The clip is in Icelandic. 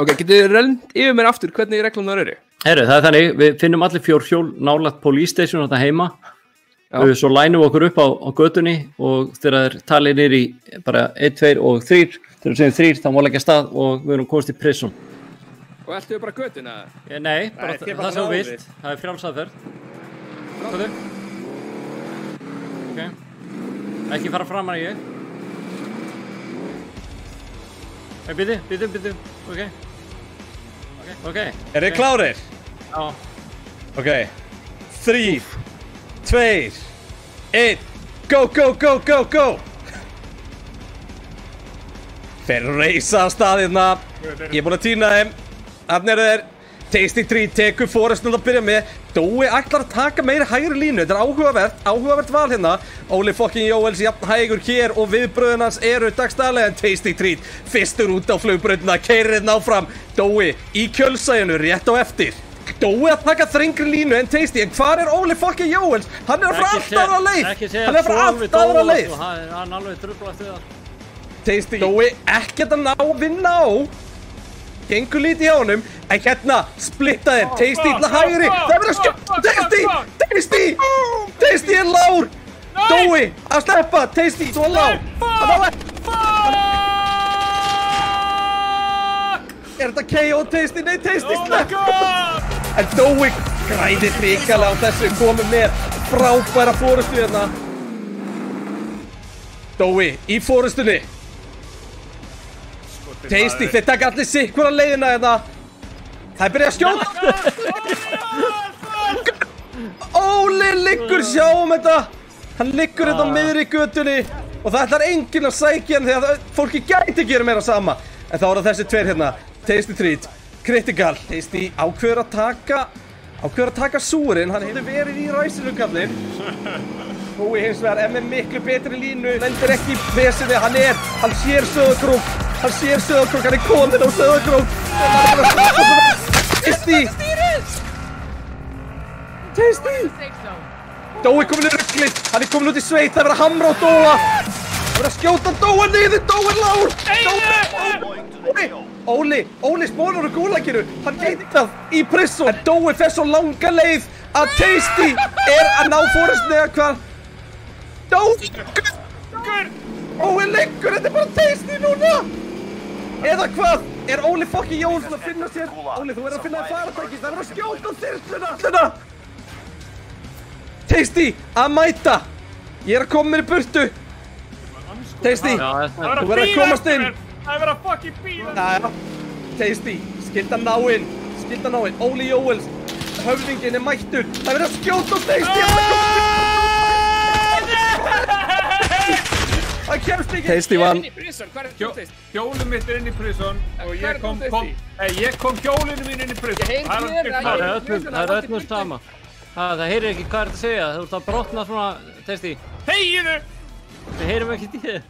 Ok, getið þið rennt yfir mér aftur hvernig reglurnar eru? Herru, það þannig, við finnum allir fjórhjól nálægt police station þetta heima. Svo lænum við okkur upp á götunni og þegar það talið niður í bara 1, 2 og 3. Þegar við segjum 3 þá má leggja stað og við erum komast í prison. Og eltu við bara götuna? Nei, bara það sem þú vilt. Það er frjálsaðferð. Hvað? Ok. Ekki fara fram að ég. Býtu. Ok. Er þið klárir? Já. Ok. 3, 2, 1. Go! Þeir reysa af staðirna. Ég er búinn að týna þeim. Þarna eru þeir. Tasty Treat tekur Forrestnum að byrja með. Dói ætlar að taka meiri hægri línu. Þetta er áhugavert val hérna. Óli fucking Jóels jafn hægur hér og viðbröðin hans eru dagstæðlega en Tasty Treat fyrstur út á flugbrautina, keyrir hérna áfram. Dói í kjölsæðinu rétt á eftir. Dói að taka þrengri línu en Tasty, en hvar er Óli fucking Jóels? Hann er að fara allt aðra leið. Hann er að fara allt aðra leið. Hann alveg trublast við það. Tasty, Dói ekkert að vinna á. Gengur lítið hjá honum, en hérna splitta þeir, Tasty illa hægri, það er verið að skjóta, Tasty er lár, Dói að sleppa, Tasty, þú er lár, er þetta KO Tasty, nei Tasty sleppa, en Dói græðir hrikalega á þessu, komið með frábæra fórustu hérna, Dói í fórustunni. Tasty, þeir taka allir sikkura leiðina hérna. Það er byrjað að skjóta. Óli liggur, sjáum þetta. Hann liggur hérna á miðri götunni. Og það ætlar enginn að sækja hann þegar fólki gæti gera meira sama. En þá eru þessi tveir hérna. Tasty Treat, Critical. Tasty ákveður að taka súrinn. Hann hefur verið í ræsinu kallinn. Dói hins vegar er með miklu betri línu. Lendir ekki í vesinni, hann sér Söðakrók. Hann er kominn á Söðakrók. Tasty! Dói kominn í ruglið. Hann er kominn út í sveit. Það er verið að hamra á Dóa. Það er verið að skjóta Dóa niður. Dóa er lár. Óli spónar úr gúlakinu. Hann geitað í prison. En Dói fer svo langa leið að Tasty er að ná Forrestni eða hvað. Óli liggur. Þetta er bara Tasty núna. Eða hvað? Er Óli fucking Jónsson að finna sér? Óli, þú verður að finna þér faratæki. Það er að skjóta þyrluna. Tasty, að mæta. Ég er að koma mér í burtu. Tasty, þú verður að komast inn. Það verður að fucking bíða. Næja, Tasty, skilda ná inn. Óli Jóels, höfðinginn er mættur. Það verður að skjóta Tasty. Það kemst ekki. Tasty vann. Hjólið mitt er inn í prison og ég kom hjólinu mín inn í prison. Það er öllum sama. Það heyrir ekki hvað er þetta að segja. Þú ert að brotna svona, Tasty. Þegiðu! Við heyrum ekki í þér.